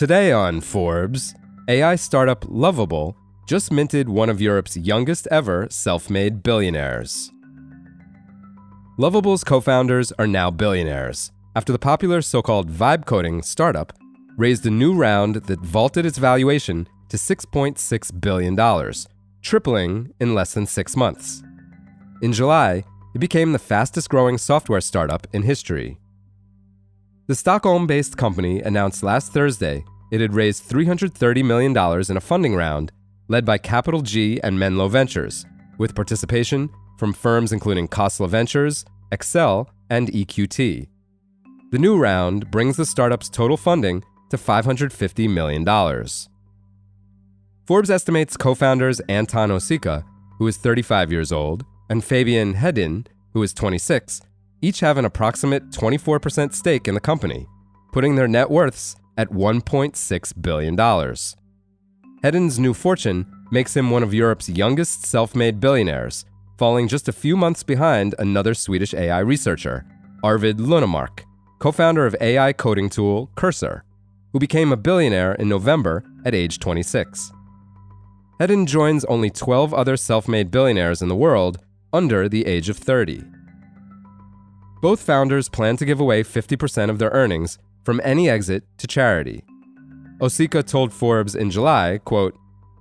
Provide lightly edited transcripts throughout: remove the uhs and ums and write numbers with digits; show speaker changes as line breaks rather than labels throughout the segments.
Today on Forbes, AI startup Lovable just minted one of Europe's youngest ever self-made billionaires. Lovable's co-founders are now billionaires after the popular so-called vibe coding startup raised a new round that vaulted its valuation to $6.6 billion, tripling in less than 6 months. In July, it became the fastest-growing software startup in history. The Stockholm-based company announced last Thursday it had raised $330 million in a funding round led by Capital G and Menlo Ventures, with participation from firms including Khosla Ventures, Excel, and EQT. The new round brings the startup's total funding to $550 million. Forbes estimates co-founders Anton Osika, who is 35 years old, and Fabian Hedin, who is 26, each have an approximate 24% stake in the company, putting their net worths at $1.6 billion. Hedin's new fortune makes him one of Europe's youngest self-made billionaires, falling just a few months behind another Swedish AI researcher, Arvid Lundmark, co-founder of AI coding tool Cursor, who became a billionaire in November at age 26. Hedin joins only 12 other self-made billionaires in the world under the age of 30. Both founders plan to give away 50% of their earnings from any exit to charity. Osika told Forbes in July, quote,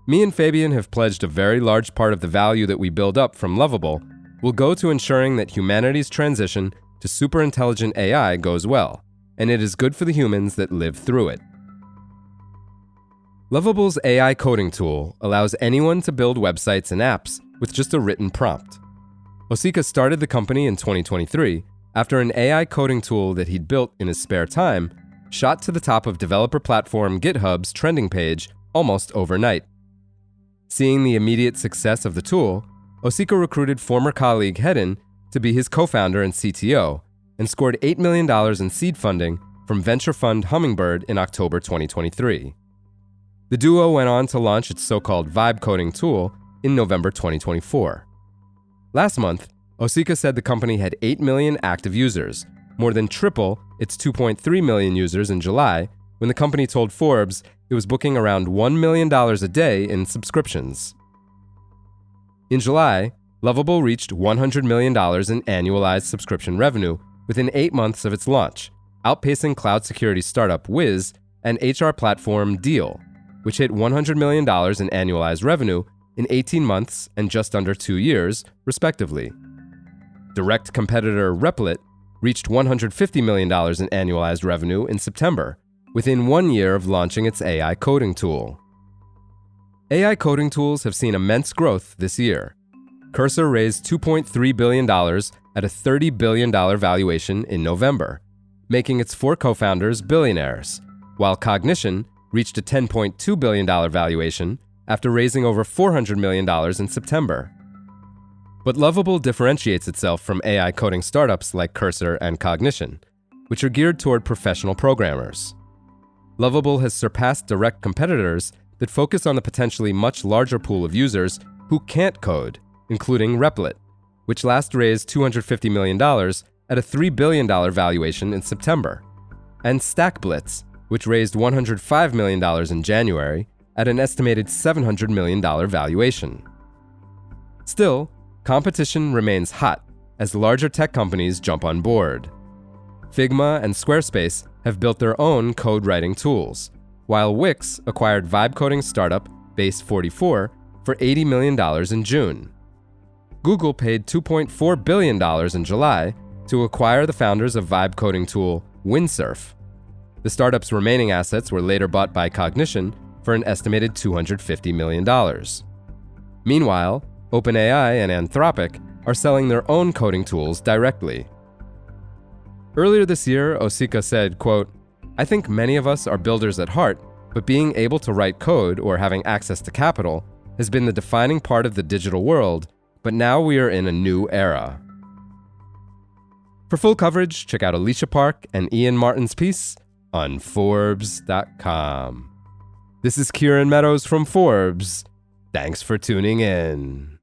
"Me and Fabian have pledged a very large part of the value that we build up from Lovable will go to ensuring that humanity's transition to superintelligent AI goes well, and it is good for the humans that live through it." Lovable's AI coding tool allows anyone to build websites and apps with just a written prompt. Osika started the company in 2023 after an AI coding tool that he'd built in his spare time shot to the top of developer platform GitHub's trending page almost overnight. Seeing the immediate success of the tool, Osika recruited former colleague Hedin to be his co-founder and CTO and scored $8 million in seed funding from venture fund Hummingbird in October 2023. The duo went on to launch its so-called vibe coding tool in November 2024. Last month, Osika said the company had 8 million active users, more than triple its 2.3 million users in July, when the company told Forbes it was booking around $1 million a day in subscriptions. In July, Lovable reached $100 million in annualized subscription revenue within 8 months of its launch, outpacing cloud security startup Wiz and HR platform Deal, which hit $100 million in annualized revenue in 18 months and just under 2 years, respectively. Direct competitor Replit reached $150 million in annualized revenue in September, within 1 year of launching its AI coding tool. AI coding tools have seen immense growth this year. Cursor raised $2.3 billion at a $30 billion valuation in November, making its 4 co-founders billionaires, while Cognition reached a $10.2 billion valuation after raising over $400 million in September. But Lovable differentiates itself from AI coding startups like Cursor and Cognition, which are geared toward professional programmers. Lovable has surpassed direct competitors that focus on the potentially much larger pool of users who can't code, including Replit, which last raised $250 million at a $3 billion valuation in September, and StackBlitz, which raised $105 million in January at an estimated $700 million valuation. Still, competition remains hot as larger tech companies jump on board. Figma and Squarespace have built their own code-writing tools, while Wix acquired vibe coding startup Base44 for $80 million in June. Google paid $2.4 billion in July to acquire the founders of vibe coding tool Windsurf. The startup's remaining assets were later bought by Cognition for an estimated $250 million. Meanwhile, OpenAI and Anthropic are selling their own coding tools directly. Earlier this year, Osika said, quote, "I think many of us are builders at heart, but being able to write code or having access to capital has been the defining part of the digital world, but now we are in a new era." For full coverage, check out Alicia Park and Ian Martin's piece on Forbes.com. This is Kieran Meadows from Forbes. Thanks for tuning in.